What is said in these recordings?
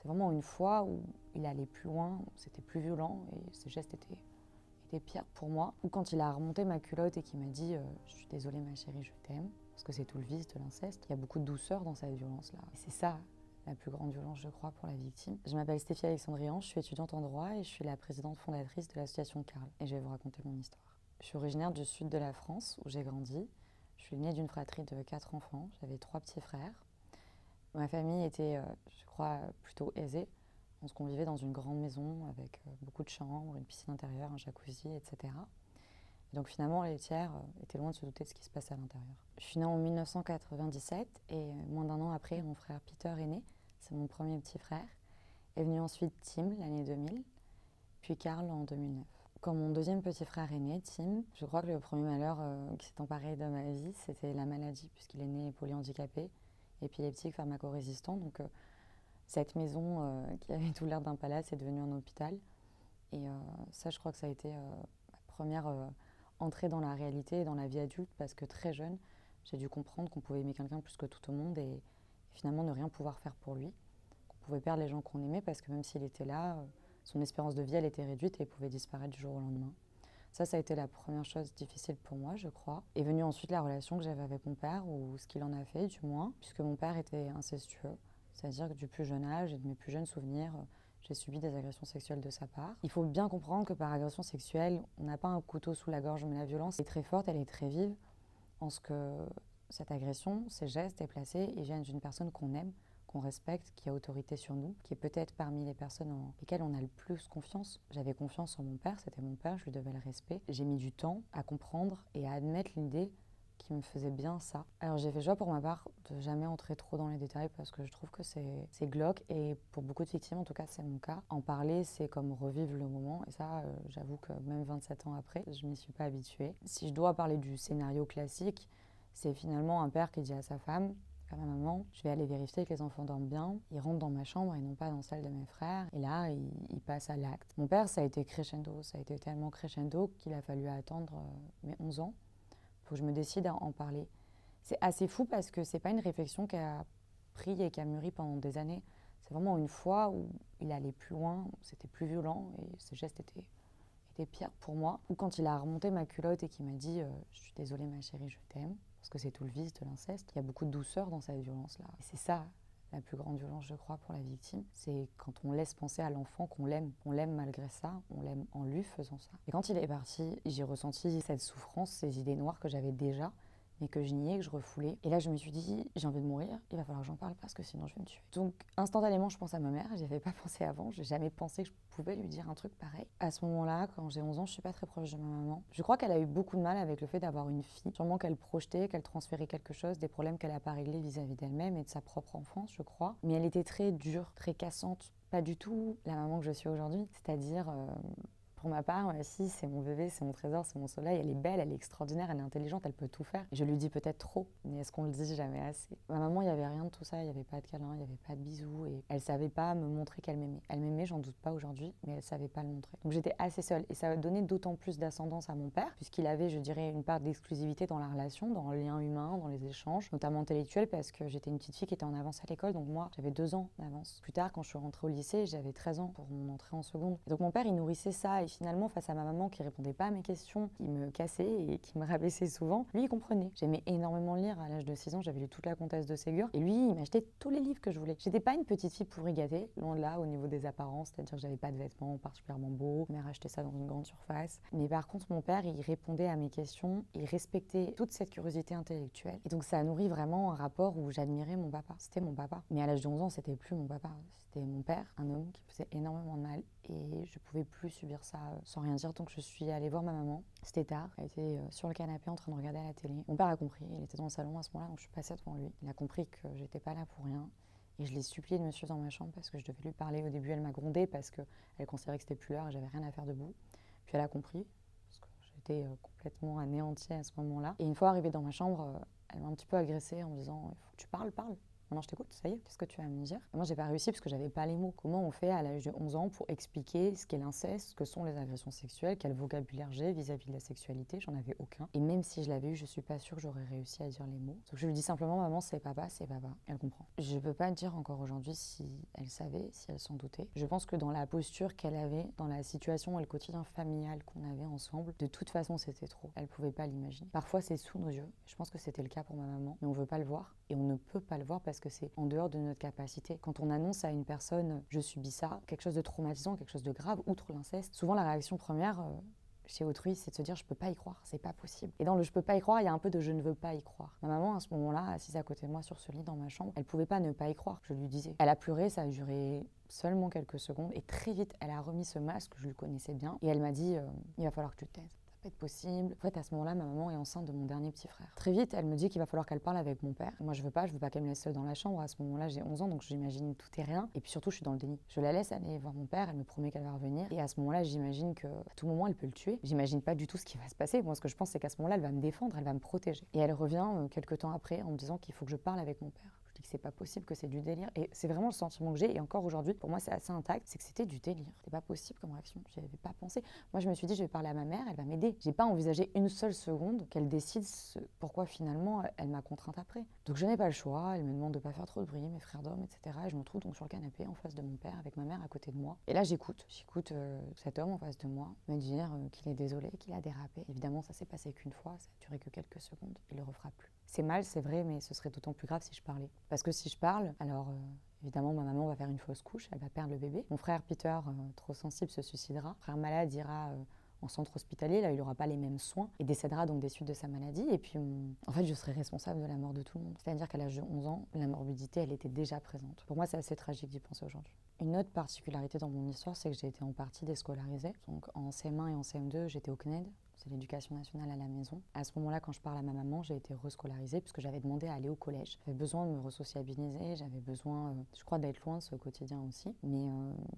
C'est vraiment une fois où il allait plus loin, c'était plus violent et ses gestes étaient pires pour moi. Ou quand il a remonté ma culotte et qu'il m'a dit « Je suis désolée ma chérie, je t'aime », parce que c'est tout le vice de l'inceste. Il y a beaucoup de douceur dans cette violence-là. Et c'est ça la plus grande violence, je crois, pour la victime. Je m'appelle Stéphie Alexandrian, je suis étudiante en droit et je suis la présidente fondatrice de l'association Carl. Et je vais vous raconter mon histoire. Je suis originaire du sud de la France, où j'ai grandi. Je suis née d'une fratrie de 4 enfants, j'avais 3 petits frères. Ma famille était, je crois, plutôt aisée. On vivait dans une grande maison avec beaucoup de chambres, une piscine intérieure, un jacuzzi, etc. Et donc finalement, les tiers étaient loin de se douter de ce qui se passait à l'intérieur. Je suis née en 1997 et moins d'un an après, mon frère Peter est né. C'est mon premier petit frère. Est venu ensuite Tim l'année 2000, puis Karl en 2009. Quand mon deuxième petit frère est né, Tim, je crois que le premier malheur qui s'est emparé de ma vie, c'était la maladie, puisqu'il est né polyhandicapé, épileptique, pharmacorésistant. Donc cette maison qui avait tout l'air d'un palace est devenue un hôpital. Et ça, je crois que ça a été ma première entrée dans la réalité et dans la vie adulte, parce que très jeune, j'ai dû comprendre qu'on pouvait aimer quelqu'un plus que tout au monde et finalement ne rien pouvoir faire pour lui. Qu'on pouvait perdre les gens qu'on aimait parce que même s'il était là, son espérance de vie, elle était réduite et il pouvait disparaître du jour au lendemain. Ça a été la première chose difficile pour moi, je crois. Est venue ensuite la relation que j'avais avec mon père, ou ce qu'il en a fait, du moins, puisque mon père était incestueux. C'est-à-dire que du plus jeune âge et de mes plus jeunes souvenirs, j'ai subi des agressions sexuelles de sa part. Il faut bien comprendre que par agression sexuelle, on n'a pas un couteau sous la gorge, mais la violence est très forte, elle est très vive, en ce que cette agression, ces gestes déplacés, ils viennent d'une personne qu'on aime, qu'on respecte, qui a autorité sur nous, qui est peut-être parmi les personnes en lesquelles on a le plus confiance. J'avais confiance en mon père, c'était mon père, je lui devais le respect. J'ai mis du temps à comprendre et à admettre l'idée qui me faisait bien ça. Alors j'ai fait choix pour ma part de jamais entrer trop dans les détails parce que je trouve que c'est glauque et pour beaucoup de victimes, en tout cas c'est mon cas. En parler, c'est comme revivre le moment et ça, j'avoue que même 27 ans après, je m'y suis pas habituée. Si je dois parler du scénario classique, c'est finalement un père qui dit à sa femme: à ma maman, je vais aller vérifier que les enfants dorment bien. Il rentre dans ma chambre et non pas dans celle de mes frères. Et là, il passe à l'acte. Mon père, ça a été crescendo. Ça a été tellement crescendo qu'il a fallu attendre mes 11 ans pour que je me décide à en parler. C'est assez fou parce que c'est pas une réflexion qui a pris et qui a mûri pendant des années. C'est vraiment une fois où il allait plus loin, c'était plus violent et ses gestes étaient pires pour moi. Ou quand il a remonté ma culotte et qu'il m'a dit « Je suis désolée ma chérie, je t'aime », parce que c'est tout le vice de l'inceste. Il y a beaucoup de douceur dans cette violence-là. Et c'est ça la plus grande violence, je crois, pour la victime. C'est quand on laisse penser à l'enfant qu'on l'aime. On l'aime malgré ça, on l'aime en lui faisant ça. Et quand il est parti, j'ai ressenti cette souffrance, ces idées noires que j'avais déjà, mais que je niais, que je refoulais. Et là, je me suis dit, j'ai envie de mourir, il va falloir que j'en parle parce que sinon je vais me tuer. Donc, instantanément, je pense à ma mère, j'y avais pas pensé avant, j'ai jamais pensé que je pouvais lui dire un truc pareil. À ce moment-là, quand j'ai 11 ans, je suis pas très proche de ma maman. Je crois qu'elle a eu beaucoup de mal avec le fait d'avoir une fille. Sûrement qu'elle projetait, qu'elle transférait quelque chose, des problèmes qu'elle a pas réglés vis-à-vis d'elle-même et de sa propre enfance, je crois. Mais elle était très dure, très cassante. Pas du tout la maman que je suis aujourd'hui, c'est-à-dire... Pour ma part, ma fille, c'est mon bébé, c'est mon trésor, c'est mon soleil. Elle est belle, elle est extraordinaire, elle est intelligente, elle peut tout faire. Je lui dis peut-être trop, mais est-ce qu'on le dit jamais assez? Ma maman, il n'y avait rien de tout ça, il n'y avait pas de câlin, il n'y avait pas de bisous. Et elle savait pas me montrer qu'elle m'aimait. Elle m'aimait, j'en doute pas aujourd'hui, mais elle savait pas le montrer. Donc j'étais assez seule. Et ça a donné d'autant plus d'ascendance à mon père, puisqu'il avait, je dirais, une part d'exclusivité dans la relation, dans le lien humain, dans les échanges, notamment intellectuels, parce que j'étais une petite fille qui était en avance à l'école, donc moi, j'avais 2 ans d'avance. Plus tard, quand je suis rentrée au lycée, j'avais 13 ans pour mon entrée en seconde. Et donc mon père, il nourrissait ça, et finalement, face à ma maman qui répondait pas à mes questions, qui me cassait et qui me rabaissait souvent, lui il comprenait. J'aimais énormément lire. À l'âge de 6 ans, j'avais lu toute la Comtesse de Ségur et lui il m'achetait tous les livres que je voulais. J'étais pas une petite fille pourri gâtée, loin de là au niveau des apparences, c'est-à-dire que j'avais pas de vêtements particulièrement beaux. Ma mère achetait ça dans une grande surface. Mais par contre mon père il répondait à mes questions, il respectait toute cette curiosité intellectuelle. Et donc ça a nourri vraiment un rapport où j'admirais mon papa. C'était mon papa. Mais à l'âge de 11 ans, c'était plus mon papa, c'était mon père, un homme qui faisait énormément de mal et je pouvais plus subir ça sans rien dire. Donc je suis allée voir ma maman. C'était tard. Elle était sur le canapé en train de regarder à la télé. Mon père a compris. Il était dans le salon à ce moment-là, donc je suis passée devant lui. Il a compris que j'étais pas là pour rien. Et je l'ai supplié de me suivre dans ma chambre parce que je devais lui parler. Au début, elle m'a grondée parce qu'elle considérait que c'était plus l'heure et j'avais rien à faire debout. Puis elle a compris parce que j'étais complètement anéantie à ce moment-là. Et une fois arrivée dans ma chambre, elle m'a un petit peu agressée en me disant « Il faut que tu parles, parle ». maintenant je t'écoute, ça y est, qu'est-ce que tu vas me dire? Et moi j'ai pas réussi parce que j'avais pas les mots. Comment on fait à l'âge de 11 ans pour expliquer ce qu'est l'inceste, ce que sont les agressions sexuelles, quel vocabulaire j'ai vis-à-vis de la sexualité? J'en avais aucun. Et même si je l'avais eu, je suis pas sûre que j'aurais réussi à dire les mots. Donc je lui dis simplement, maman, c'est papa, elle comprend. Je peux pas dire encore aujourd'hui si elle savait, si elle s'en doutait. Je pense que dans la posture qu'elle avait, dans la situation et le quotidien familial qu'on avait ensemble, de toute façon c'était trop. Elle pouvait pas l'imaginer. Parfois c'est sous nos yeux. Je pense que c'était le cas pour ma maman, mais on veut pas le voir et on ne peut pas le voir parce que c'est en dehors de notre capacité. Quand on annonce à une personne je subis ça, quelque chose de traumatisant, quelque chose de grave, outre l'inceste, souvent la réaction première chez autrui, c'est de se dire je peux pas y croire, c'est pas possible. Et dans le je peux pas y croire, il y a un peu de je ne veux pas y croire. Ma maman, à ce moment-là, assise à côté de moi sur ce lit dans ma chambre, elle pouvait pas ne pas y croire. Je lui disais. Elle a pleuré, ça a duré seulement quelques secondes et très vite, elle a remis ce masque, je le connaissais bien, et elle m'a dit il va falloir que tu te taises. Être possible. En fait, à ce moment-là, ma maman est enceinte de mon dernier petit frère. Très vite, elle me dit qu'il va falloir qu'elle parle avec mon père. Moi, je veux pas qu'elle me laisse seule dans la chambre. À ce moment-là, j'ai 11 ans, donc j'imagine tout et rien. Et puis surtout, je suis dans le déni. Je la laisse aller voir mon père, elle me promet qu'elle va revenir. Et à ce moment-là, j'imagine qu'à tout moment, elle peut le tuer. J'imagine pas du tout ce qui va se passer. Moi, ce que je pense, c'est qu'à ce moment-là, elle va me défendre, elle va me protéger. Et elle revient quelques temps après en me disant qu'il faut que je parle avec mon père. Je dis que c'est pas possible, que c'est du délire. Et c'est vraiment le sentiment que j'ai. Et encore aujourd'hui, pour moi, c'est assez intact. C'est que c'était du délire. C'était pas possible comme réaction. J'y avais pas pensé. Moi, je me suis dit, je vais parler à ma mère, elle va m'aider. J'ai pas envisagé une seule seconde qu'elle décide pourquoi finalement elle m'a contrainte après. Donc je n'ai pas le choix. Elle me demande de pas faire trop de bruit, mes frères d'hommes, etc. Et je me retrouve donc sur le canapé en face de mon père avec ma mère à côté de moi. Et là, j'écoute cet homme en face de moi me dire qu'il est désolé, qu'il a dérapé. Évidemment, ça s'est passé qu'une fois. Ça a duré que quelques secondes. Il le refera plus. C'est mal, c'est vrai, mais ce serait d'autant plus grave si je parlais. Parce que si je parle, alors évidemment ma maman va faire une fausse couche, elle va perdre le bébé. Mon frère Peter, trop sensible, se suicidera. Mon frère malade ira en centre hospitalier, là il n'aura pas les mêmes soins et décédera donc des suites de sa maladie. Et puis en fait je serai responsable de la mort de tout le monde. C'est-à-dire qu'à l'âge de 11 ans, la morbidité elle était déjà présente. Pour moi c'est assez tragique d'y penser aujourd'hui. Une autre particularité dans mon histoire, c'est que j'ai été en partie déscolarisée. Donc en CM1 et en CM2, j'étais au CNED. C'est l'éducation nationale à la maison. À ce moment-là, quand je parle à ma maman, j'ai été rescolarisée puisque j'avais demandé à aller au collège. J'avais besoin de me resociabiliser, j'avais besoin, je crois, d'être loin de ce quotidien aussi. Mais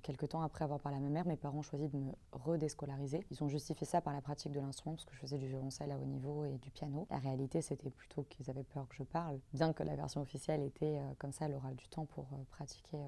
quelques temps après avoir parlé à ma mère, mes parents ont choisi de me redéscolariser. Ils ont justifié ça par la pratique de l'instrument parce que je faisais du violoncelle à haut niveau et du piano. La réalité, c'était plutôt qu'ils avaient peur que je parle, bien que la version officielle était comme ça, l'oral du temps pour pratiquer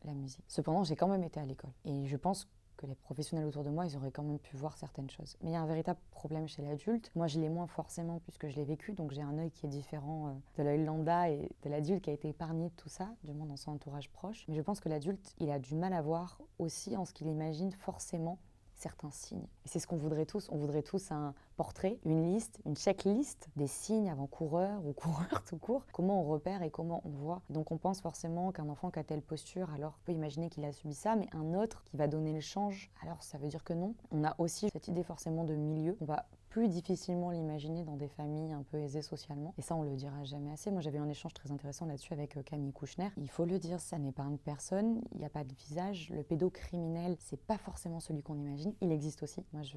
la musique. Cependant, j'ai quand même été à l'école. Et je pense que les professionnels autour de moi, ils auraient quand même pu voir certaines choses. Mais il y a un véritable problème chez l'adulte. Moi, je l'ai moins forcément puisque je l'ai vécu, donc j'ai un œil qui est différent de l'œil lambda et de l'adulte qui a été épargné de tout ça, du moins dans son entourage proche. Mais je pense que l'adulte, il a du mal à voir aussi en ce qu'il imagine forcément certains signes. Et c'est ce qu'on voudrait tous. On voudrait tous un portrait, une liste, une checklist des signes avant-coureurs ou coureurs tout court. Comment on repère et comment on voit. Donc on pense forcément qu'un enfant qui a telle posture, alors on peut imaginer qu'il a subi ça, mais un autre qui va donner le change, alors ça veut dire que non. On a aussi cette idée forcément de milieu. On va plus difficilement l'imaginer dans des familles un peu aisées socialement. Et ça, on le dira jamais assez. Moi, j'avais eu un échange très intéressant là-dessus avec Camille Kouchner. Il faut le dire, ça n'épargne personne. Il n'y a pas de visage. Le pédocriminel, c'est pas forcément celui qu'on imagine. Il existe aussi. Moi, je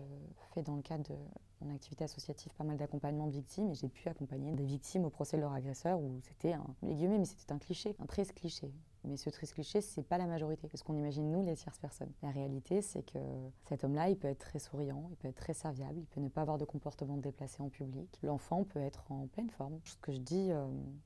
fais dans le cadre de mon activité associative pas mal d'accompagnement de victimes et j'ai pu accompagner des victimes au procès de leur agresseur où c'était les guillemets, mais c'était un cliché, un triste cliché. Mais ce triste cliché, c'est pas la majorité. C'est ce qu'on imagine, nous, les tierces personnes. La réalité, c'est que cet homme-là, il peut être très souriant, il peut être très serviable, il peut ne pas avoir de comportement déplacé en public. L'enfant peut être en pleine forme. Ce que je dis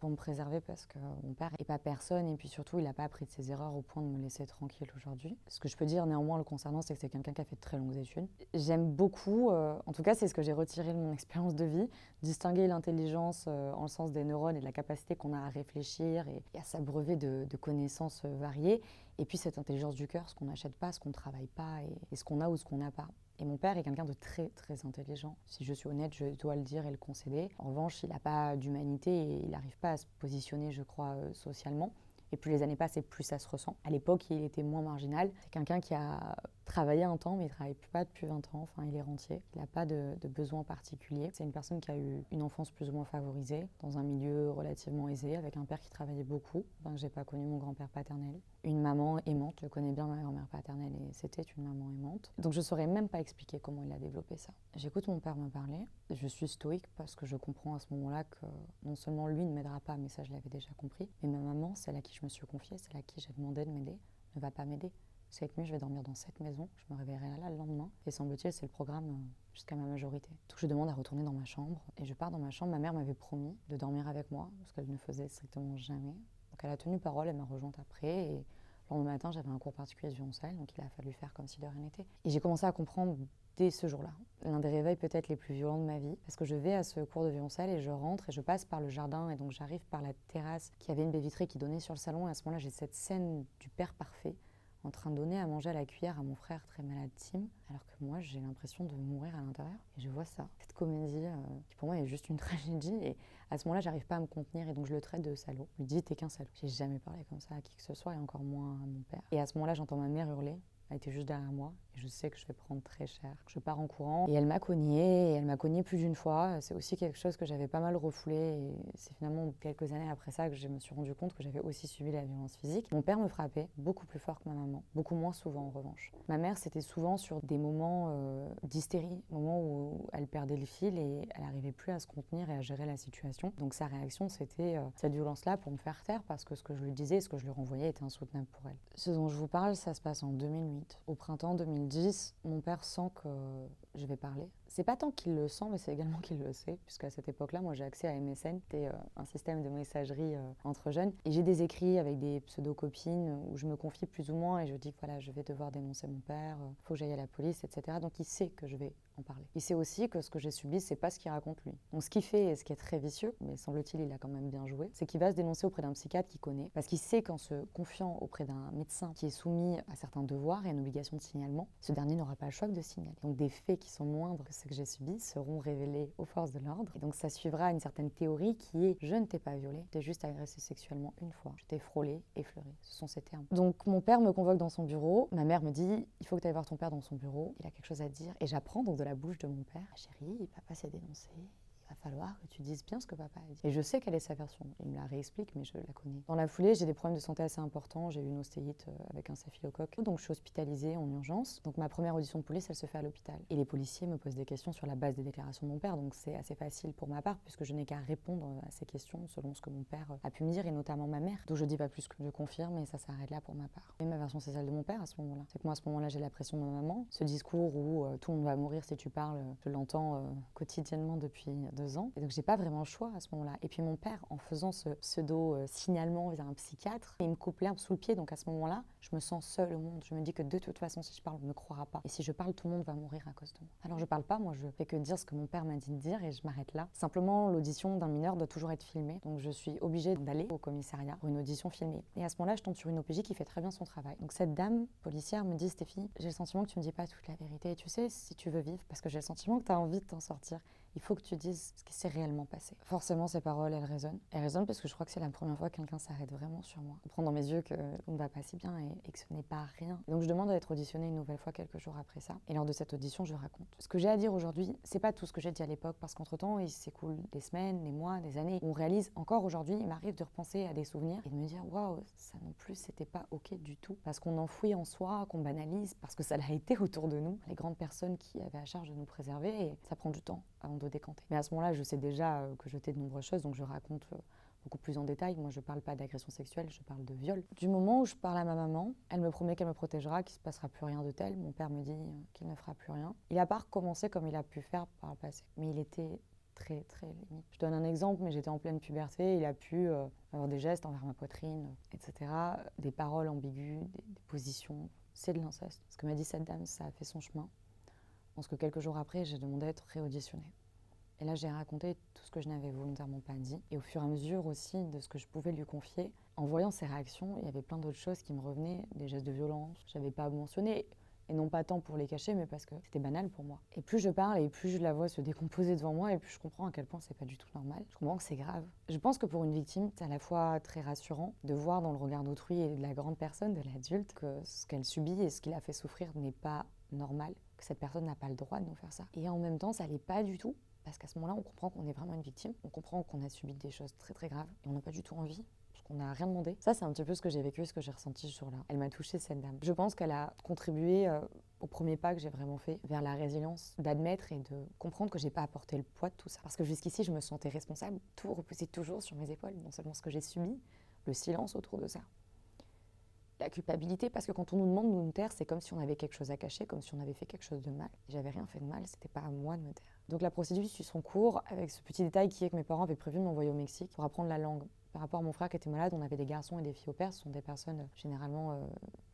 pour me préserver, parce que mon père n'est pas personne, et puis surtout, il n'a pas appris de ses erreurs au point de me laisser tranquille aujourd'hui. Ce que je peux dire néanmoins le concernant, c'est que c'est quelqu'un qui a fait de très longues études. J'aime beaucoup, en tout cas, c'est ce que j'ai retiré de mon expérience de vie, distinguer l'intelligence en le sens des neurones et de la capacité qu'on a à réfléchir et à s'abreuver de connaissances variées, et puis cette intelligence du cœur, ce qu'on n'achète pas, ce qu'on ne travaille pas, et ce qu'on a ou ce qu'on n'a pas. Et mon père est quelqu'un de très très intelligent. Si je suis honnête, je dois le dire et le concéder. En revanche, il n'a pas d'humanité et il n'arrive pas à se positionner, je crois, socialement. Et plus les années passent et plus ça se ressent. À l'époque, il était moins marginal. C'est quelqu'un qui a travaillé un temps, mais il ne travaille pas depuis 20 ans. Enfin, il est rentier. Il n'a pas de besoin particulier. C'est une personne qui a eu une enfance plus ou moins favorisée, dans un milieu relativement aisé, avec un père qui travaillait beaucoup. Enfin, je n'ai pas connu mon grand-père paternel. Une maman aimante. Je connais bien ma grand-mère paternelle et c'était une maman aimante. Donc je ne saurais même pas expliquer comment il a développé ça. J'écoute mon père me parler. Je suis stoïque parce que je comprends à ce moment-là que non seulement lui ne m'aidera pas, mais ça je l'avais déjà compris, mais ma maman, celle à qui je me suis confiée, celle à qui j'ai demandé de m'aider, ne va pas m'aider. Cette nuit, je vais dormir dans cette maison, je me réveillerai là le lendemain, et semble-t-il, c'est le programme jusqu'à ma majorité. Donc je demande à retourner dans ma chambre, et je pars dans ma chambre. Ma mère m'avait promis de dormir avec moi, ce qu'elle ne faisait strictement jamais. Donc elle a tenu parole, elle m'a rejointe après. Et le lendemain matin, j'avais un cours particulier de violoncelle, donc il a fallu faire comme si de rien n'était. Et j'ai commencé à comprendre dès ce jour-là, l'un des réveils peut-être les plus violents de ma vie, parce que je vais à ce cours de violoncelle et je rentre et je passe par le jardin et donc j'arrive par la terrasse qui avait une baie vitrée qui donnait sur le salon. Et à ce moment-là, j'ai cette scène du père parfait en train de donner à manger à la cuillère à mon frère très malade Tim, alors que moi j'ai l'impression de mourir à l'intérieur. Et je vois ça, cette comédie qui pour moi est juste une tragédie. Et à ce moment-là, j'arrive pas à me contenir et donc je le traite de salaud. Je lui dis t'es qu'un salaud. J'ai jamais parlé comme ça à qui que ce soit et encore moins à mon père. Et à ce moment-là, j'entends ma mère hurler. Elle était juste derrière moi et je sais que je vais prendre très cher. Je pars en courant et elle m'a cogné plus d'une fois. C'est aussi quelque chose que j'avais pas mal refoulé et c'est finalement quelques années après ça que je me suis rendu compte que j'avais aussi subi la violence physique. Mon père me frappait beaucoup plus fort que ma maman, beaucoup moins souvent en revanche. Ma mère, c'était souvent sur des moments d'hystérie, moments où elle perdait le fil et elle n'arrivait plus à se contenir et à gérer la situation. Donc sa réaction, c'était cette violence-là pour me faire taire parce que ce que je lui disais, ce que je lui renvoyais était insoutenable pour elle. Ce dont je vous parle, ça se passe en 2008. Au printemps 2010, mon père sent que je vais parler. C'est pas tant qu'il le sent, mais c'est également qu'il le sait, puisqu'à cette époque-là, moi j'ai accès à MSN, c'était un système de messagerie entre jeunes, et j'ai des écrits avec des pseudo-copines où je me confie plus ou moins et je dis que voilà, je vais devoir dénoncer mon père, faut que j'aille à la police, etc. Donc il sait que je vais en parler. Il sait aussi que ce que j'ai subi, c'est pas ce qu'il raconte lui. Donc ce qu'il fait, et ce qui est très vicieux, mais semble-t-il il a quand même bien joué, c'est qu'il va se dénoncer auprès d'un psychiatre qu'il connaît, parce qu'il sait qu'en se confiant auprès d'un médecin qui est soumis à certains devoirs et à une obligation de signalement, ce dernier n'aura pas le choix que de signaler. Donc des faits qui sont moindres que ce que j'ai subi seront révélés aux forces de l'ordre. Et donc ça suivra une certaine théorie qui est « je ne t'ai pas violée, je t'ai juste agressé sexuellement une fois, je t'ai frôlé, effleuré ». Ce sont ces termes. Donc mon père me convoque dans son bureau, ma mère me dit « il faut que tu ailles voir ton père dans son bureau, il a quelque chose à dire ». Et j'apprends donc de la bouche de mon père « chérie, papa s'est dénoncé ». Il va falloir que tu dises bien ce que papa a dit. Et je sais quelle est sa version. Il me la réexplique, mais je la connais. Dans la foulée, j'ai des problèmes de santé assez importants. J'ai eu une ostéite avec un staphylocoque. Donc je suis hospitalisée en urgence. Donc ma première audition de police, elle se fait à l'hôpital. Et les policiers me posent des questions sur la base des déclarations de mon père. Donc c'est assez facile pour ma part, puisque je n'ai qu'à répondre à ces questions selon ce que mon père a pu me dire, et notamment ma mère. Donc je dis pas plus que je confirme, et ça s'arrête là pour ma part. Et ma version, c'est celle de mon père à ce moment-là. C'est que moi, à ce moment-là, j'ai la pression de ma maman. Ce discours où tout le monde va mourir si tu parles, je l'entends quotidiennement depuis 2 ans. Et donc j'ai pas vraiment le choix à ce moment-là. Et puis mon père, en faisant ce pseudo-signalement vers un psychiatre, il me coupe l'herbe sous le pied. Donc à ce moment-là, je me sens seule au monde. Je me dis que de toute façon, si je parle, on ne me croira pas. Et si je parle, tout le monde va mourir à cause de moi. Alors je parle pas, moi je fais que dire ce que mon père m'a dit de dire et je m'arrête là. Simplement, l'audition d'un mineur doit toujours être filmée. Donc je suis obligée d'aller au commissariat pour une audition filmée. Et à ce moment-là, je tombe sur une OPJ qui fait très bien son travail. Donc cette dame policière me dit « Stéphie, j'ai le sentiment que tu me dis pas toute la vérité. Et tu sais, si tu veux vivre, parce que j'ai le sentiment que tu as envie de t'en sortir, il faut que tu dises ce qui s'est réellement passé. » Forcément, ces paroles, elles résonnent. Elles résonnent parce que je crois que c'est la première fois que quelqu'un s'arrête vraiment sur moi. Je prends dans mes yeux que tout ne va pas si bien et que ce n'est pas rien. Et donc je demande à être auditionnée une nouvelle fois quelques jours après ça. Et lors de cette audition, je raconte. Ce que j'ai à dire aujourd'hui, c'est pas tout ce que j'ai dit à l'époque, parce qu'entre-temps, il s'écoule des semaines, des mois, des années. On réalise encore aujourd'hui, il m'arrive de repenser à des souvenirs et de me dire waouh, ça non plus, c'était pas ok du tout. Parce qu'on enfouit en soi, qu'on banalise, parce que ça l'a été autour de nous, les grandes personnes qui avaient à charge de nous préserver, et ça prend du temps avant de décanter. Mais à ce moment-là, je sais déjà que je t'ai de nombreuses choses, donc je raconte beaucoup plus en détail. Moi, je parle pas d'agression sexuelle, je parle de viol. Du moment où je parle à ma maman, elle me promet qu'elle me protégera, qu'il se passera plus rien de tel. Mon père me dit qu'il ne fera plus rien. Il a pas recommencé comme il a pu faire par le passé, mais il était très très limite. Je donne un exemple, mais j'étais en pleine puberté, il a pu avoir des gestes envers ma poitrine, etc. Des paroles ambiguës, des positions. C'est de l'inceste. Ce que m'a dit cette dame, ça a fait son chemin. Parce que quelques jours après, j'ai demandé à être réauditionnée. Et là, j'ai raconté tout ce que je n'avais volontairement pas dit. Et au fur et à mesure aussi de ce que je pouvais lui confier, en voyant ses réactions, il y avait plein d'autres choses qui me revenaient, des gestes de violence que je n'avais pas mentionné. Et non pas tant pour les cacher, mais parce que c'était banal pour moi. Et plus je parle, et plus je la vois se décomposer devant moi, et plus je comprends à quel point c'est pas du tout normal. Je comprends que c'est grave. Je pense que pour une victime, c'est à la fois très rassurant de voir dans le regard d'autrui et de la grande personne, de l'adulte, que ce qu'elle subit et ce qui l'a fait souffrir n'est pas normal, que cette personne n'a pas le droit de nous faire ça. Et en même temps, ça l'est pas du tout, parce qu'à ce moment-là, on comprend qu'on est vraiment une victime, on comprend qu'on a subi des choses très très graves, et on n'a pas du tout envie. On n'a rien demandé. Ça, c'est un petit peu ce que j'ai vécu, ce que j'ai ressenti ce jour-là. Elle m'a touchée, cette dame. Je pense qu'elle a contribué au premier pas que j'ai vraiment fait vers la résilience, d'admettre et de comprendre que j'ai pas apporté le poids de tout ça. Parce que jusqu'ici, je me sentais responsable. Tout reposait toujours sur mes épaules, non seulement ce que j'ai subi, le silence autour de ça. La culpabilité, parce que quand on nous demande de nous taire, c'est comme si on avait quelque chose à cacher, comme si on avait fait quelque chose de mal. J'avais rien fait de mal, c'était pas à moi de me taire. Donc la procédure suit son cours, avec ce petit détail qui est que mes parents avaient prévu de m'envoyer au Mexique pour apprendre la langue. Par rapport à mon frère qui était malade, on avait des garçons et des filles au pair. Ce sont des personnes généralement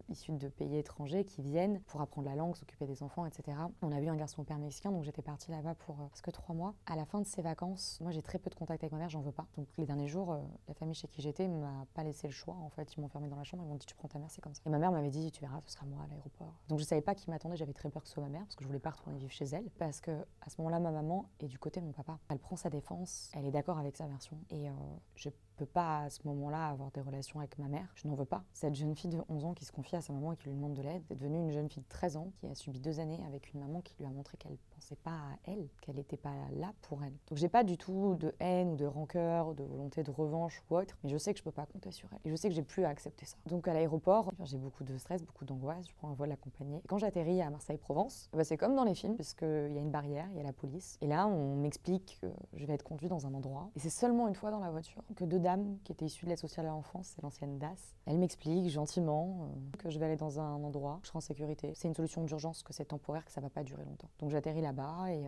issus de pays étrangers qui viennent pour apprendre la langue, s'occuper des enfants, etc. On a eu un garçon au père mexicain, donc j'étais partie là-bas pour presque 3 mois. À la fin de ces vacances, moi j'ai très peu de contact avec ma mère, j'en veux pas. Donc les derniers jours, la famille chez qui j'étais m'a pas laissé le choix. En fait, ils m'ont enfermée dans la chambre, ils m'ont dit tu prends ta mère, c'est comme ça. Et ma mère m'avait dit tu verras, ce sera moi à l'aéroport. Donc je savais pas qui m'attendait, j'avais très peur que ce soit ma mère parce que je voulais pas retourner vivre chez elle. Parce que à ce moment-là, ma maman est du côté de mon papa. Elle prend sa défense, elle est d'accord avec sa version et je peux pas à ce moment-là avoir des relations avec ma mère, je n'en veux pas. Cette jeune fille de 11 ans qui se confie à sa maman et qui lui demande de l'aide est devenue une jeune fille de 13 ans qui a subi 2 années avec une maman qui lui a montré qu'elle pensait pas à elle, qu'elle n'était pas là pour elle. Donc j'ai pas du tout de haine ou de rancœur, de volonté de revanche ou autre, mais je sais que je peux pas compter sur elle et je sais que j'ai plus à accepter ça. Donc à l'aéroport, j'ai beaucoup de stress, beaucoup d'angoisse, je prends un vol accompagné. Et quand j'atterris à Marseille-Provence, c'est comme dans les films puisqu'il y a une barrière, il y a la police et là on m'explique que je vais être conduite dans un endroit et c'est seulement une fois dans la voiture que 2 dames qui étaient issues de l'aide sociale à l'enfance, c'est l'ancienne DAS, elles m'expliquent gentiment que je vais aller dans un endroit où je serai en sécurité. C'est une solution d'urgence, que c'est temporaire, que ça va pas durer longtemps. Donc j'atterris là-bas et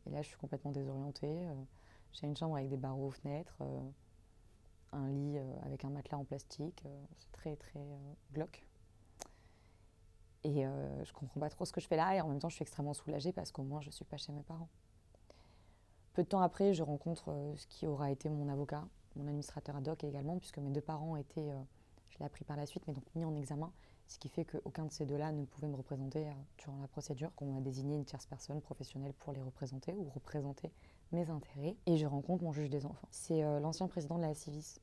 là je suis complètement désorientée. J'ai une chambre avec des barreaux aux fenêtres, un lit avec un matelas en plastique, c'est très glauque. Et je comprends pas trop ce que je fais là et en même temps je suis extrêmement soulagée parce qu'au moins je suis pas chez mes parents. Peu de temps après, je rencontre ce qui aura été mon avocat, mon administrateur ad hoc également, puisque mes 2 parents étaient, je l'ai appris par la suite, mais donc mis en examen, ce qui fait qu'aucun de ces 2-là ne pouvait me représenter durant la procédure, qu'on a désigné une tierce personne professionnelle pour les représenter ou représenter mes intérêts. Et je rencontre mon juge des enfants. C'est l'ancien président de la CIVIS,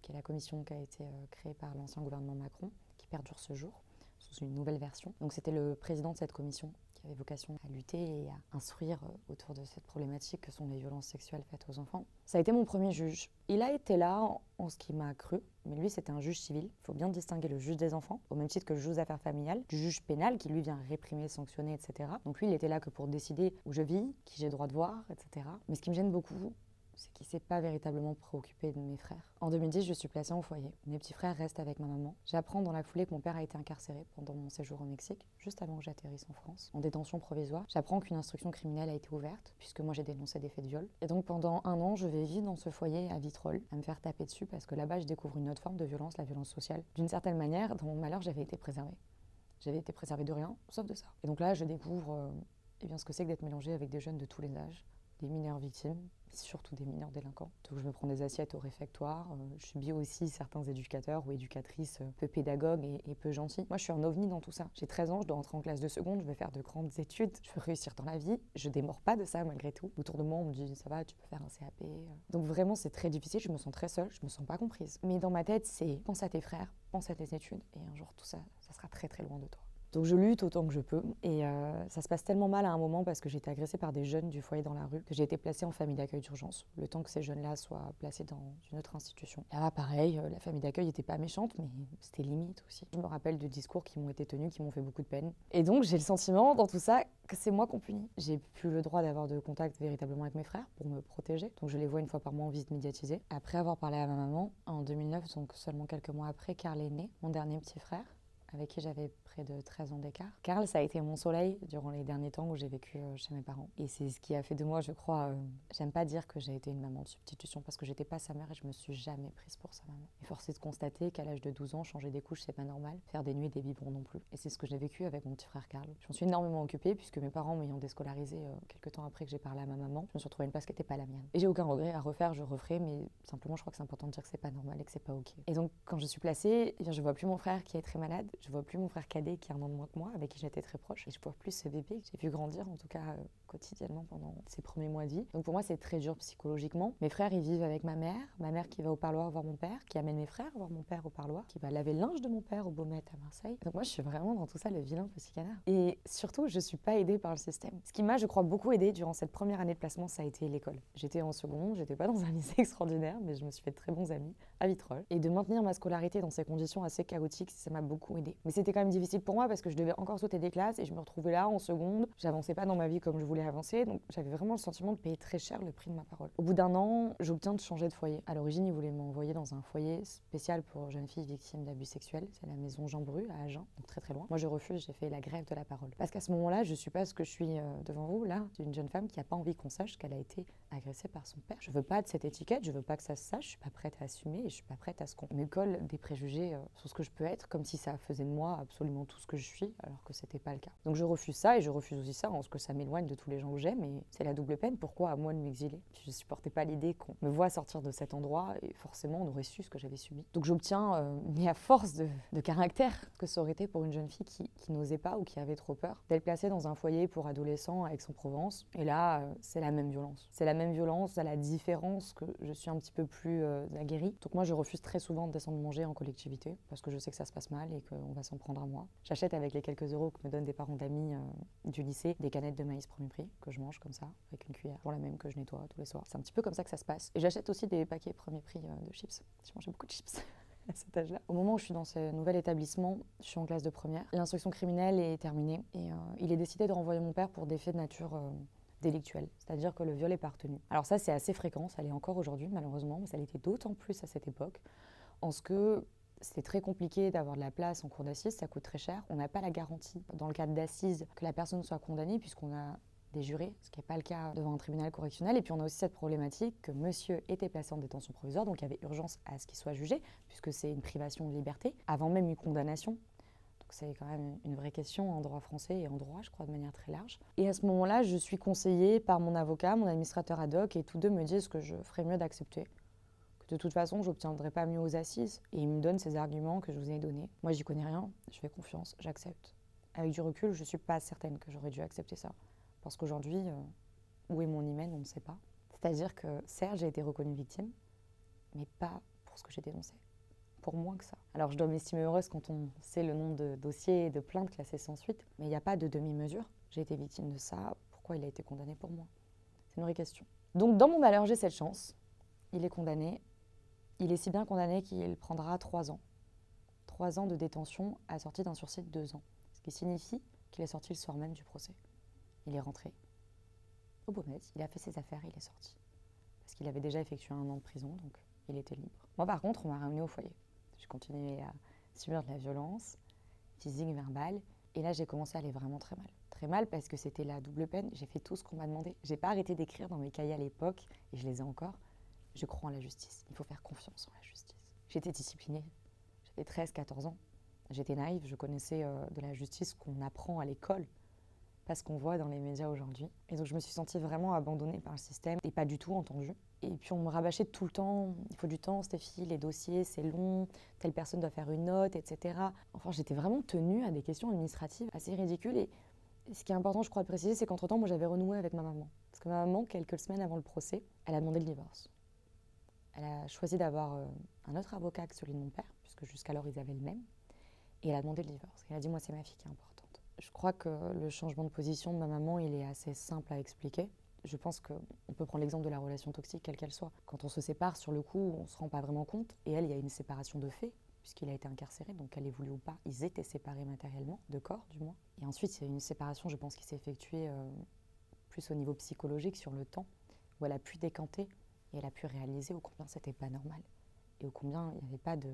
qui est la commission qui a été créée par l'ancien gouvernement Macron, qui perdure ce jour, sous une nouvelle version. Donc c'était le président de cette commission qui avait vocation à lutter et à instruire autour de cette problématique que sont les violences sexuelles faites aux enfants. Ça a été mon premier juge. Il a été là en ce qui m'a cru, mais lui c'était un juge civil. Il faut bien distinguer le juge des enfants, au même titre que le juge des affaires familiales, du juge pénal qui lui vient réprimer, sanctionner, etc. Donc lui il était là que pour décider où je vis, qui j'ai droit de voir, etc. Mais ce qui me gêne beaucoup, c'est qu'il ne s'est pas véritablement préoccupé de mes frères. En 2010, je suis placée en foyer. Mes petits frères restent avec ma maman. J'apprends dans la foulée que mon père a été incarcéré pendant mon séjour au Mexique, juste avant que j'atterrisse en France, en détention provisoire. J'apprends qu'une instruction criminelle a été ouverte, puisque moi j'ai dénoncé des faits de viol. Et donc pendant 1 an, je vais vivre dans ce foyer à Vitrolles, à me faire taper dessus, parce que là-bas, je découvre une autre forme de violence, la violence sociale. D'une certaine manière, dans mon malheur, j'avais été préservée. J'avais été préservée de rien, sauf de ça. Et donc là, je découvre ce que c'est que d'être mélangée avec des jeunes de tous les âges, des mineurs victimes, surtout des mineurs délinquants. Donc je me prends des assiettes au réfectoire, je subis aussi certains éducateurs ou éducatrices peu pédagogues et peu gentils. Moi je suis un ovni dans tout ça. J'ai 13 ans, je dois entrer en classe de seconde, je vais faire de grandes études, je veux réussir dans la vie, je démords pas de ça malgré tout. Autour de moi on me dit ça va, tu peux faire un CAP. Donc vraiment c'est très difficile, je me sens très seule, je me sens pas comprise. Mais dans ma tête c'est pense à tes frères, pense à tes études et un jour tout ça, ça sera très loin de toi. Donc je lutte autant que je peux et ça se passe tellement mal à un moment parce que j'ai été agressée par des jeunes du foyer dans la rue que j'ai été placée en famille d'accueil d'urgence, le temps que ces jeunes-là soient placés dans une autre institution. Et là pareil, la famille d'accueil n'était pas méchante mais c'était limite aussi. Je me rappelle de discours qui m'ont été tenus, qui m'ont fait beaucoup de peine. Et donc j'ai le sentiment dans tout ça que c'est moi qu'on punit. J'ai plus le droit d'avoir de contact véritablement avec mes frères pour me protéger. Donc je les vois 1 fois par mois en visite médiatisée. Après avoir parlé à ma maman, en 2009, donc seulement quelques mois après, Karl est né, mon dernier petit frère, avec qui j'avais près de 13 ans d'écart. Karl, ça a été mon soleil durant les derniers temps où j'ai vécu chez mes parents. Et c'est ce qui a fait de moi, je crois, j'aime pas dire que j'ai été une maman de substitution parce que j'étais pas sa mère et je me suis jamais prise pour sa maman. Et force est de constater qu'à l'âge de 12 ans, changer des couches, c'est pas normal. Faire des nuits et des biberons non plus. Et c'est ce que j'ai vécu avec mon petit frère Karl. Je m'en suis énormément occupée puisque mes parents m'ayant déscolarisée quelques temps après que j'ai parlé à ma maman, je me suis retrouvée une place qui n'était pas la mienne. Et j'ai aucun regret à refaire, je referai, mais simplement je crois que c'est important de dire que c'est pas normal et que c'est pas ok. Et donc quand je suis placée, je vois plus mon frère qui est très malade, je vois plus mon frère cadet qui a 1 an de moins que moi, avec qui j'étais très proche, et je vois plus ce bébé que j'ai vu grandir, en tout cas quotidiennement pendant ses premiers mois de vie. Donc pour moi, c'est très dur psychologiquement. Mes frères, ils vivent avec ma mère qui va au parloir voir mon père, qui amène mes frères voir mon père au parloir, qui va laver le linge de mon père au Baumette à Marseille. Donc moi, je suis vraiment dans tout ça le vilain petit canard. Et surtout, je suis pas aidée par le système. Ce qui m'a, je crois, beaucoup aidée durant cette première année de placement, ça a été l'école. J'étais en seconde, j'étais pas dans un lycée extraordinaire, mais je me suis fait de très bons amis à Vitrolles. Et de maintenir ma scolarité dans ces conditions assez chaotiques, ça m'a beaucoup aidée. m'aider. Mais c'était quand même difficile pour moi parce que je devais encore sauter des classes et je me retrouvais là en seconde. J'avançais pas dans ma vie comme je voulais avancer, donc j'avais vraiment le sentiment de payer très cher le prix de ma parole. Au bout d'un an, j'obtiens de changer de foyer. À l'origine, ils voulaient m'envoyer dans un foyer spécial pour jeunes filles victimes d'abus sexuels. C'est la maison Jean Bru à Agen, donc très très loin. Moi, je refuse, j'ai fait la grève de la parole. Parce qu'à ce moment-là, je suis pas ce que je suis devant vous, là, d'une jeune femme qui a pas envie qu'on sache qu'elle a été agressée par son père. Je veux pas de cette étiquette, je veux pas que ça se sache, je suis pas prête à assumer et je suis pas prête à ce qu'on me colle des préjugés sur ce que je peux être, comme si ça faisait de moi absolument tout ce que je suis, alors que c'était pas le cas. Donc je refuse ça et je refuse aussi ça, parce que ça m'éloigne de tous les gens que j'aime et c'est la double peine. Pourquoi à moi de m'exiler? Je supportais pas l'idée qu'on me voit sortir de cet endroit et forcément on aurait su ce que j'avais subi. Donc j'obtiens, mais à force de caractère, que ça aurait été pour une jeune fille qui n'osait pas ou qui avait trop peur, d'être placée dans un foyer pour adolescents à Aix-en-Provence. Et là, c'est la même violence. C'est la même violence, à la différence que je suis un petit peu plus aguerrie. Donc moi, je refuse très souvent de descendre manger en collectivité parce que je sais que ça se passe mal et qu'on va s'en prendre à moi. J'achète avec les quelques euros que me donnent des parents d'amis du lycée des canettes de maïs premier prix que je mange comme ça, avec une cuillère, pour la même que je nettoie tous les soirs. C'est un petit peu comme ça que ça se passe. Et j'achète aussi des paquets premier prix de chips. Je mangeais beaucoup de chips. À cet âge-là. Au moment où je suis dans ce nouvel établissement, je suis en classe de première. L'instruction criminelle est terminée et il est décidé de renvoyer mon père pour des faits de nature délictuelle, c'est-à-dire que le viol est partenu. Alors ça, c'est assez fréquent, ça l'est encore aujourd'hui malheureusement, mais ça l'était d'autant plus à cette époque, en ce que c'était très compliqué d'avoir de la place en cour d'assises, ça coûte très cher. On n'a pas la garantie, dans le cadre d'assises, que la personne soit condamnée, puisqu'on a des jurés, ce qui n'est pas le cas devant un tribunal correctionnel. Et puis on a aussi cette problématique que monsieur était placé en détention provisoire, donc il y avait urgence à ce qu'il soit jugé, puisque c'est une privation de liberté, avant même une condamnation. Donc c'est quand même une vraie question en droit français et en droit, je crois, de manière très large. Et à ce moment-là, je suis conseillée par mon avocat, mon administrateur ad hoc, et tous deux me disent que je ferais mieux d'accepter. Que de toute façon, je n'obtiendrai pas mieux aux assises. Et ils me donnent ces arguments que je vous ai donnés. Moi, j'y connais rien, je fais confiance, j'accepte. Avec du recul, je ne suis pas certaine que j'aurais dû accepter ça. Parce qu'aujourd'hui, où est mon hymen, on ne sait pas. C'est-à-dire que certes, j'ai été reconnue victime, mais pas pour ce que j'ai dénoncé. Pour moins que ça. Alors je dois m'estimer heureuse quand on sait le nombre de dossiers et de plaintes classées sans suite, mais il n'y a pas de demi-mesure. J'ai été victime de ça, pourquoi il a été condamné pour moi? C'est une vraie question. Donc dans mon malheur, j'ai cette chance. Il est condamné. Il est si bien condamné qu'il prendra 3 ans. 3 ans de détention assorti d'un sursis de 2 ans. Ce qui signifie qu'il est sorti le soir même du procès. Il est rentré au Beaumet, il a fait ses affaires et il est sorti. Parce qu'il avait déjà effectué 1 an de prison, donc il était libre. Moi par contre, on m'a ramené au foyer. Je continuais à subir de la violence, physique, verbale. Et là, j'ai commencé à aller vraiment très mal. Très mal parce que c'était la double peine. J'ai fait tout ce qu'on m'a demandé. J'ai pas arrêté d'écrire dans mes cahiers à l'époque, et je les ai encore. Je crois en la justice. Il faut faire confiance en la justice. J'étais disciplinée. J'avais 13-14 ans. J'étais naïve. Je connaissais de la justice qu'on apprend à l'école, pas ce qu'on voit dans les médias aujourd'hui. Et donc je me suis sentie vraiment abandonnée par le système et pas du tout entendue. Et puis on me rabâchait tout le temps, il faut du temps Stéphie, les dossiers c'est long, telle personne doit faire une note, etc. Enfin j'étais vraiment tenue à des questions administratives assez ridicules. Et ce qui est important je crois de préciser, c'est qu'entre-temps moi j'avais renoué avec ma maman. Parce que ma maman, quelques semaines avant le procès, elle a demandé le divorce. Elle a choisi d'avoir un autre avocat que celui de mon père, puisque jusqu'alors ils avaient le même. Et elle a demandé le divorce. Elle a dit moi c'est ma fille qui est importante. Je crois que le changement de position de ma maman, il est assez simple à expliquer. Je pense qu'on peut prendre l'exemple de la relation toxique, quelle qu'elle soit. Quand on se sépare, sur le coup, on ne se rend pas vraiment compte. Et elle, il y a une séparation de fait, puisqu'il a été incarcéré, donc qu'elle ait voulu ou pas, ils étaient séparés matériellement, de corps du moins. Et ensuite, il y a une séparation, je pense, qui s'est effectuée plus au niveau psychologique, sur le temps, où elle a pu décanter et elle a pu réaliser ô combien c'était pas normal. Et ô combien il n'y avait pas de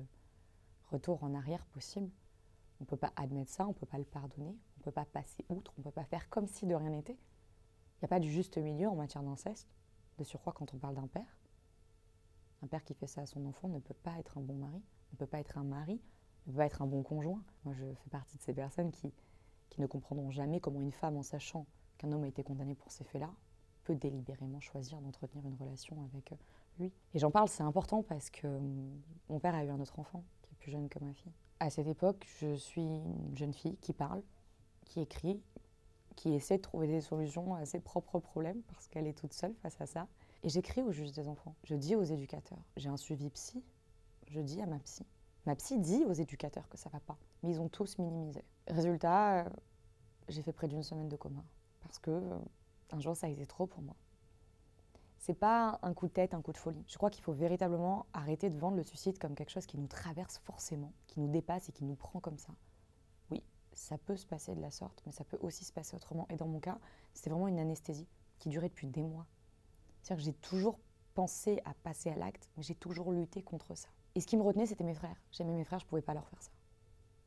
retour en arrière possible. On ne peut pas admettre ça, on ne peut pas le pardonner, on ne peut pas passer outre, on ne peut pas faire comme si de rien n'était. Il n'y a pas du juste milieu en matière d'inceste. De surcroît, quand on parle d'un père qui fait ça à son enfant ne peut pas être un bon mari, ne peut pas être un mari, ne peut pas être un bon conjoint. Moi, je fais partie de ces personnes qui ne comprendront jamais comment une femme, en sachant qu'un homme a été condamné pour ces faits-là, peut délibérément choisir d'entretenir une relation avec lui. Et j'en parle, c'est important parce que mon père a eu un autre enfant qui est plus jeune que ma fille. À cette époque, je suis une jeune fille qui parle, qui écrit, qui essaie de trouver des solutions à ses propres problèmes parce qu'elle est toute seule face à ça. Et j'écris au juge des enfants, je dis aux éducateurs, j'ai un suivi psy, je dis à ma psy. Ma psy dit aux éducateurs que ça va pas, mais ils ont tous minimisé. Résultat, j'ai fait près d'1 semaine de coma parce que un jour ça a été trop pour moi. C'est pas un coup de tête, un coup de folie. Je crois qu'il faut véritablement arrêter de vendre le suicide comme quelque chose qui nous traverse forcément, qui nous dépasse et qui nous prend comme ça. ça peut se passer de la sorte, mais ça peut aussi se passer autrement. Et dans mon cas, c'était vraiment une anesthésie qui durait depuis des mois. C'est-à-dire que j'ai toujours pensé à passer à l'acte, mais j'ai toujours lutté contre ça. Et ce qui me retenait, c'était mes frères. J'aimais mes frères, je ne pouvais pas leur faire ça.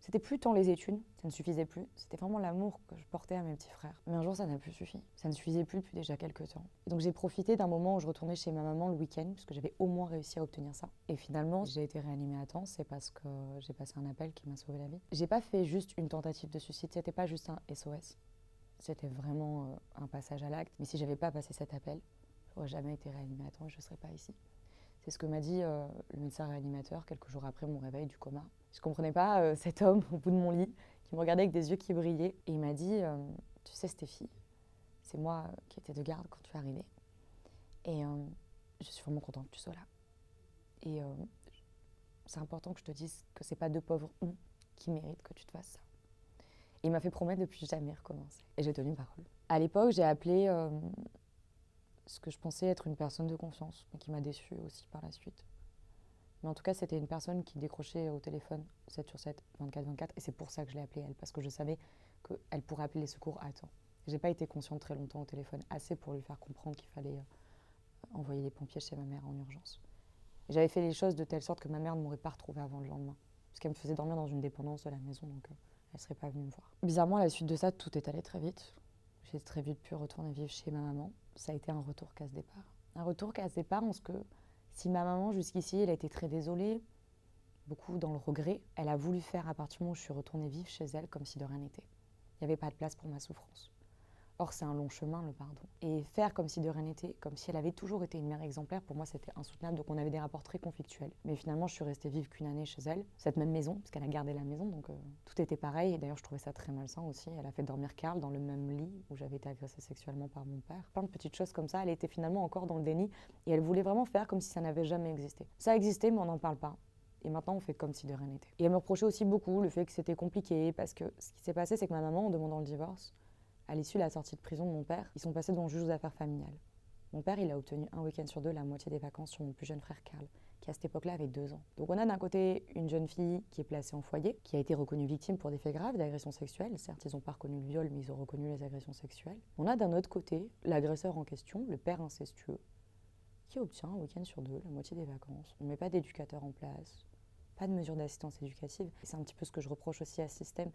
C'était plus tant les études, ça ne suffisait plus. C'était vraiment l'amour que je portais à mes petits frères. Mais un jour, ça n'a plus suffi. Ça ne suffisait plus depuis déjà quelques temps. Et donc j'ai profité d'un moment où je retournais chez ma maman le week-end, puisque j'avais au moins réussi à obtenir ça. Et finalement, j'ai été réanimée à temps, c'est parce que j'ai passé un appel qui m'a sauvé la vie. J'ai pas fait juste une tentative de suicide, c'était pas juste un SOS. C'était vraiment un passage à l'acte. Mais si j'avais pas passé cet appel, j'aurais jamais été réanimée à temps et je serais pas ici. C'est ce que m'a dit le médecin réanimateur quelques jours après mon réveil du coma. Je ne comprenais pas cet homme au bout de mon lit qui me regardait avec des yeux qui brillaient. Et il m'a dit tu sais Stéphie, c'est moi qui étais de garde quand tu es arrivée. Et je suis vraiment contente que tu sois là. Et c'est important que je te dise que c'est pas deux pauvres qui méritent que tu te fasses ça. Et il m'a fait promettre de plus jamais recommencer. Et j'ai tenu parole. À l'époque, j'ai appelé ce que je pensais être une personne de confiance, mais qui m'a déçue aussi par la suite. Mais en tout cas, c'était une personne qui décrochait au téléphone 7/7, 24/24, et c'est pour ça que je l'ai appelée elle, parce que je savais qu'elle pourrait appeler les secours à temps. J'ai pas été consciente très longtemps au téléphone, assez pour lui faire comprendre qu'il fallait envoyer les pompiers chez ma mère en urgence. Et j'avais fait les choses de telle sorte que ma mère ne m'aurait pas retrouvée avant le lendemain, parce qu'elle me faisait dormir dans une dépendance de la maison, donc elle serait pas venue me voir. Bizarrement, à la suite de ça, tout est allé très vite. J'ai très vite pu retourner vivre chez ma maman. Ça a été un retour casse-départ. Un retour casse-départ parce que si ma maman, jusqu'ici, elle a été très désolée, beaucoup dans le regret, elle a voulu faire à partir du moment où je suis retournée vivre chez elle comme si de rien n'était. Il n'y avait pas de place pour ma souffrance. Or, c'est un long chemin, le pardon. Et faire comme si de rien n'était, comme si elle avait toujours été une mère exemplaire, pour moi, c'était insoutenable. Donc, on avait des rapports très conflictuels. Mais finalement, je suis restée vivre qu'une année chez elle, cette même maison, parce qu'elle a gardé la maison, donc tout était pareil. Et d'ailleurs, je trouvais ça très malsain aussi. Elle a fait dormir Karl dans le même lit où j'avais été agressée sexuellement par mon père. Plein de petites choses comme ça. Elle était finalement encore dans le déni et elle voulait vraiment faire comme si ça n'avait jamais existé. Ça a existé, mais on n'en parle pas. Et maintenant, on fait comme si de rien n'était. Et elle me reprochait aussi beaucoup le fait que c'était compliqué, parce que ce qui s'est passé, c'est que ma maman, en demandant le divorce, à l'issue de la sortie de prison de mon père, ils sont passés devant le juge aux affaires familiales. Mon père, il a obtenu un week-end sur deux la moitié des vacances sur mon plus jeune frère Karl, qui à cette époque-là avait 2 ans. Donc on a d'un côté une jeune fille qui est placée en foyer, qui a été reconnue victime pour des faits graves d'agression sexuelle. Certes, ils n'ont pas reconnu le viol, mais ils ont reconnu les agressions sexuelles. On a d'un autre côté l'agresseur en question, le père incestueux, qui obtient un week-end sur deux la moitié des vacances. On ne met pas d'éducateur en place, pas de mesures d'assistance éducative. Et c'est un petit peu ce que je reproche aussi à ce système,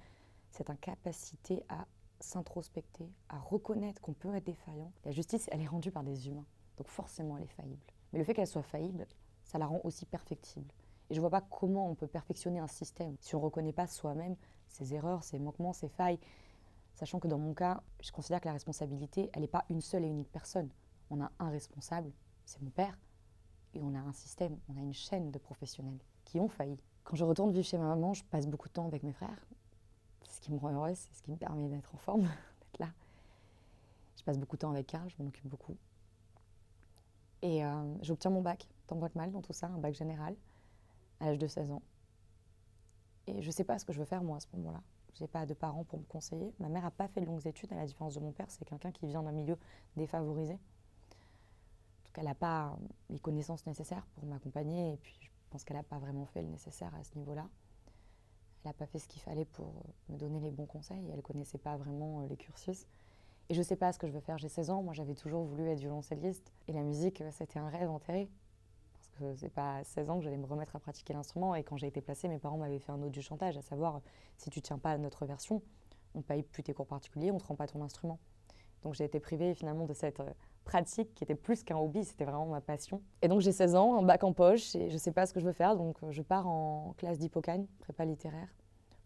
cette incapacité à s'introspecter, à reconnaître qu'on peut être défaillant. La justice, elle est rendue par des humains, donc forcément elle est faillible. Mais le fait qu'elle soit faillible, ça la rend aussi perfectible. Et je ne vois pas comment on peut perfectionner un système si on ne reconnaît pas soi-même ses erreurs, ses manquements, ses failles. Sachant que dans mon cas, je considère que la responsabilité, elle n'est pas une seule et unique personne. On a un responsable, c'est mon père, et on a un système, on a une chaîne de professionnels qui ont failli. Quand je retourne vivre chez ma maman, je passe beaucoup de temps avec mes frères. C'est ce qui me rend heureuse, c'est ce qui me permet d'être en forme, d'être là. Je passe beaucoup de temps avec Karl, je m'en occupe beaucoup. Et j'obtiens mon bac, tant bien que mal dans tout ça, un bac général, à l'âge de 16 ans. Et je ne sais pas ce que je veux faire moi à ce moment-là. Je n'ai pas de parents pour me conseiller. Ma mère n'a pas fait de longues études, à la différence de mon père, c'est quelqu'un qui vient d'un milieu défavorisé. En tout cas, elle n'a pas les connaissances nécessaires pour m'accompagner, et puis je pense qu'elle n'a pas vraiment fait le nécessaire à ce niveau-là. Elle n'a pas fait ce qu'il fallait pour me donner les bons conseils. Elle ne connaissait pas vraiment les cursus. Et je ne sais pas ce que je veux faire. J'ai 16 ans, moi j'avais toujours voulu être violoncelliste. Et la musique, c'était un rêve enterré. Parce que c'est pas à 16 ans que j'allais me remettre à pratiquer l'instrument. Et quand j'ai été placée, mes parents m'avaient fait un autre du chantage, à savoir, si tu ne tiens pas à notre version, on ne paye plus tes cours particuliers, on ne te rend pas ton instrument. Donc j'ai été privée finalement de cette pratique qui était plus qu'un hobby, c'était vraiment ma passion. Et donc j'ai 16 ans, un bac en poche, et je ne sais pas ce que je veux faire, donc je pars en classe d'Hippocagne, prépa littéraire,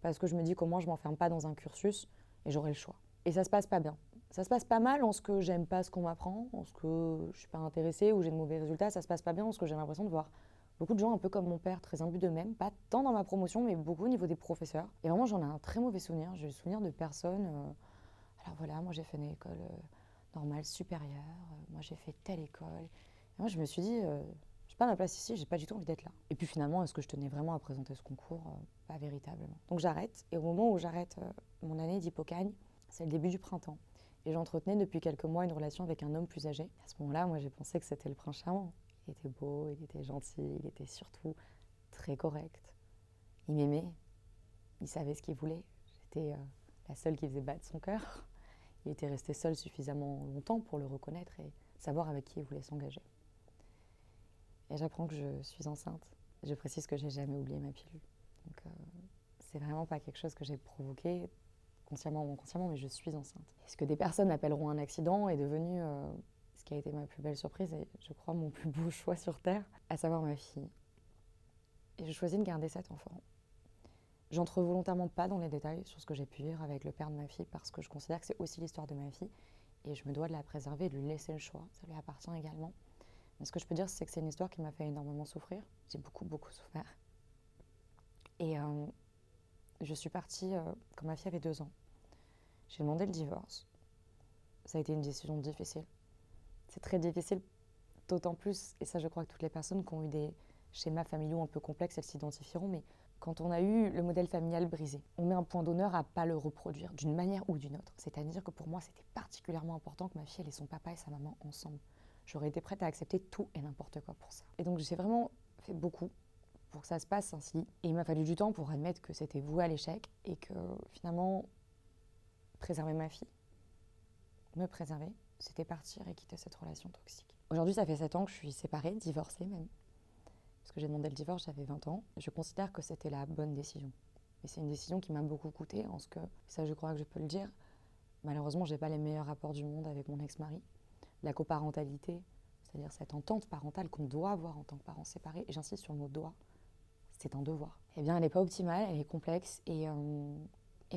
parce que je me dis comment je ne m'enferme pas dans un cursus, et j'aurai le choix. Et ça se passe pas bien. Ça se passe pas mal en ce que j'aime pas ce qu'on m'apprend, en ce que je suis pas intéressée ou j'ai de mauvais résultats. Ça se passe pas bien en ce que j'ai l'impression de voir beaucoup de gens un peu comme mon père, très imbus d'eux-mêmes, pas tant dans ma promotion, mais beaucoup au niveau des professeurs. Et vraiment, j'en ai un très mauvais souvenir. J'ai le souvenir de personnes. Alors voilà, moi j'ai fait une école normale supérieure, moi j'ai fait telle école. Et moi je me suis dit, j'ai pas ma place ici, j'ai pas du tout envie d'être là. Et puis finalement, est-ce que je tenais vraiment à présenter ce concours Pas véritablement. Donc j'arrête. Et au moment où j'arrête mon année d'Hippocagne, c'est le début du printemps. Et j'entretenais depuis quelques mois une relation avec un homme plus âgé. À ce moment-là, moi j'ai pensé que c'était le prince charmant. Il était beau, il était gentil, il était surtout très correct. Il m'aimait, il savait ce qu'il voulait. J'étais la seule qui faisait battre son cœur. Il était resté seul suffisamment longtemps pour le reconnaître et savoir avec qui il voulait s'engager. Et j'apprends que je suis enceinte. Je précise que j'ai jamais oublié ma pilule. Donc c'est vraiment pas quelque chose que j'ai provoqué, consciemment ou inconsciemment, mais je suis enceinte. Et ce que des personnes appelleront un accident est devenu ce qui a été ma plus belle surprise et je crois mon plus beau choix sur Terre, à savoir ma fille. Et je choisis de garder cet enfant. J'entre volontairement pas dans les détails sur ce que j'ai pu vivre avec le père de ma fille parce que je considère que c'est aussi l'histoire de ma fille et je me dois de la préserver et de lui laisser le choix. Ça lui appartient également. Mais ce que je peux dire, c'est que c'est une histoire qui m'a fait énormément souffrir. J'ai beaucoup souffert. Et je suis partie quand ma fille avait 2 ans. J'ai demandé le divorce. Ça a été une décision difficile. C'est très difficile, d'autant plus, et ça je crois que toutes les personnes qui ont eu des schémas familiaux un peu complexes, elles s'identifieront, mais quand on a eu le modèle familial brisé, on met un point d'honneur à ne pas le reproduire d'une manière ou d'une autre. C'est-à-dire que pour moi, c'était particulièrement important que ma fille ait son papa et sa maman ensemble. J'aurais été prête à accepter tout et n'importe quoi pour ça. Et donc j'ai vraiment fait beaucoup pour que ça se passe ainsi. Et il m'a fallu du temps pour admettre que c'était voué à l'échec et que finalement, préserver ma fille, me préserver, c'était partir et quitter cette relation toxique. Aujourd'hui, ça fait 7 ans que je suis séparée, divorcée même. Parce que j'ai demandé le divorce, j'avais 20 ans. Je considère que c'était la bonne décision. Et c'est une décision qui m'a beaucoup coûté, en ce que, ça je crois que je peux le dire, malheureusement, j'ai pas les meilleurs rapports du monde avec mon ex-mari. La coparentalité, c'est-à-dire cette entente parentale qu'on doit avoir en tant que parents séparés, et j'insiste sur le mot doit, c'est un devoir. Eh bien, elle n'est pas optimale, elle est complexe, et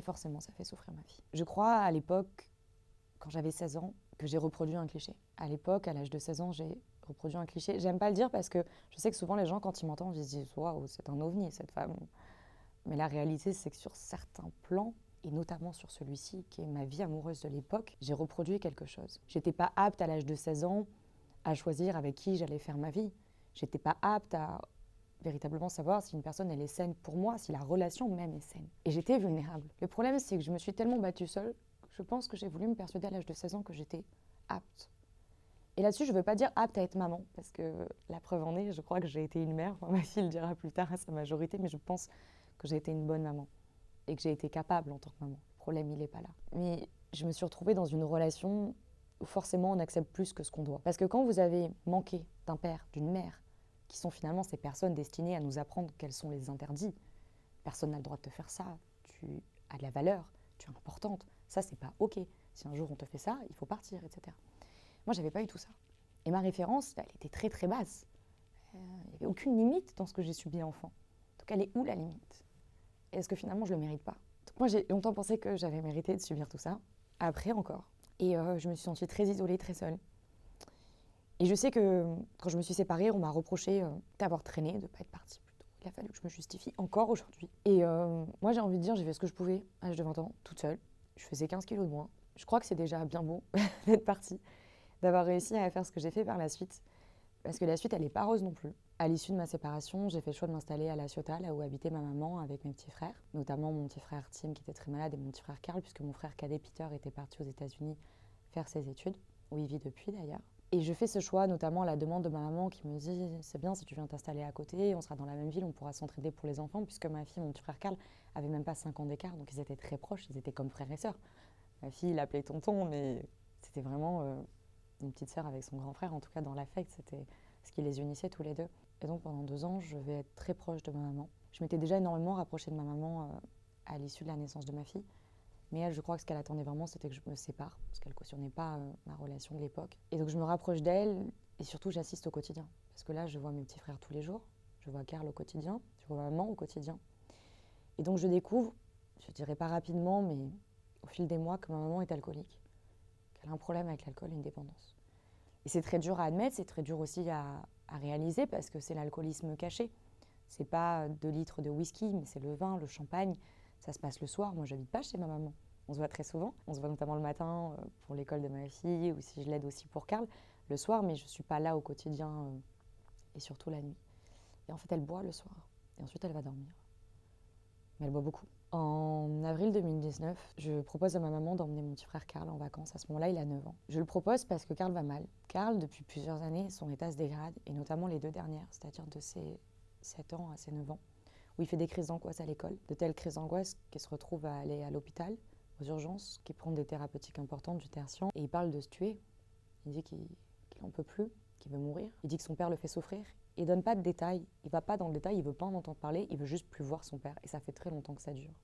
forcément, ça fait souffrir ma fille. Je crois, à l'époque, quand j'avais 16 ans, que j'ai reproduit un cliché. À l'époque, à l'âge de 16 ans, j'ai reproduit un cliché. J'aime pas le dire parce que je sais que souvent les gens, quand ils m'entendent, ils se disent « Waouh, c'est un ovni, cette femme ». Mais la réalité, c'est que sur certains plans, et notamment sur celui-ci, qui est ma vie amoureuse de l'époque, j'ai reproduit quelque chose. J'étais pas apte à l'âge de 16 ans à choisir avec qui j'allais faire ma vie. J'étais pas apte à véritablement savoir si une personne elle est saine pour moi, si la relation même est saine. Et j'étais vulnérable. Le problème, c'est que je me suis tellement battue seule, je pense que j'ai voulu me persuader à l'âge de 16 ans que j'étais apte. Et là-dessus, je ne veux pas dire apte à être maman, parce que la preuve en est, je crois que j'ai été une mère. Enfin, ma fille le dira plus tard à sa majorité, mais je pense que j'ai été une bonne maman et que j'ai été capable en tant que maman. Le problème, il n'est pas là. Mais je me suis retrouvée dans une relation où forcément on accepte plus que ce qu'on doit. Parce que quand vous avez manqué d'un père, d'une mère, qui sont finalement ces personnes destinées à nous apprendre quels sont les interdits, personne n'a le droit de te faire ça, tu as de la valeur, tu es importante, ça c'est pas ok. Si un jour on te fait ça, il faut partir, etc. Moi, j'avais pas eu tout ça. Et ma référence, elle était très basse. Il n'y avait aucune limite dans ce que j'ai subi enfant. Donc elle est où la limite? Est-ce que finalement je le mérite pas? Donc moi, j'ai longtemps pensé que j'avais mérité de subir tout ça. Après encore. Et je me suis sentie très isolée, très seule. Et je sais que quand je me suis séparée, on m'a reproché d'avoir traîné, de ne pas être partie plus tôt. Il a fallu que je me justifie encore aujourd'hui. Et moi, j'ai envie de dire, j'ai fait ce que je pouvais à l'âge de 20 ans, toute seule. Je faisais 15 kilos de moins. Je crois que c'est déjà bien beau d'être partie, d'avoir réussi à faire ce que j'ai fait par la suite. Parce que la suite, elle n'est pas rose non plus. À l'issue de ma séparation, j'ai fait le choix de m'installer à La Ciotat, là où habitait ma maman, avec mes petits frères. Notamment mon petit frère Tim, qui était très malade, et mon petit frère Karl, puisque mon frère cadet Peter était parti aux États-Unis faire ses études, où il vit depuis d'ailleurs. Et je fais ce choix, notamment à la demande de ma maman, qui me dit « C'est bien si tu viens t'installer à côté, on sera dans la même ville, on pourra s'entraider pour les enfants », puisque ma fille et mon petit frère Karl avaient même pas 5 ans d'écart, donc ils étaient très proches, ils étaient comme frères et sœurs. Ma fille l'appelait tonton, mais c'était vraiment une petite sœur avec son grand frère, en tout cas dans l'affect, c'était ce qui les unissait tous les deux. Et donc pendant 2 ans, je vais être très proche de ma maman. Je m'étais déjà énormément rapprochée de ma maman à l'issue de la naissance de ma fille. Mais elle, je crois que ce qu'elle attendait vraiment, c'était que je me sépare, parce qu'elle ne cautionnait pas ma relation de l'époque. Et donc je me rapproche d'elle, et surtout j'assiste au quotidien. Parce que là, je vois mes petits frères tous les jours, je vois Karl au quotidien, je vois maman au quotidien. Et donc je découvre, je dirais pas rapidement, mais au fil des mois, que ma maman est alcoolique, qu'elle a un problème avec l'alcool, une dépendance. Et c'est très dur à admettre, c'est très dur aussi à réaliser, parce que c'est l'alcoolisme caché. C'est pas 2 litres de whisky, mais c'est le vin, le champagne. Ça se passe le soir. Moi, j'habite pas chez ma maman. On se voit très souvent. On se voit notamment le matin pour l'école de ma fille, ou si je l'aide aussi pour Karl, le soir, mais je suis pas là au quotidien et surtout la nuit. Et en fait, elle boit le soir. Et ensuite, elle va dormir. Mais elle boit beaucoup. En avril 2019, je propose à ma maman d'emmener mon petit frère Karl en vacances. À ce moment-là, il a 9 ans. Je le propose parce que Karl va mal. Karl, depuis plusieurs années, son état se dégrade, et notamment les 2 dernières, c'est-à-dire de ses 7 ans à ses 9 ans, où il fait des crises d'angoisse à l'école, de telles crises d'angoisse qu'il se retrouve à aller à l'hôpital, aux urgences, qui prend des thérapeutiques importantes du tertian, et il parle de se tuer. Il dit qu'il n'en peut plus, qu'il veut mourir. Il dit que son père le fait souffrir. Il donne pas de détails, il va pas dans le détail, il veut pas en entendre parler, il veut juste plus voir son père. Et ça fait très longtemps que ça dure.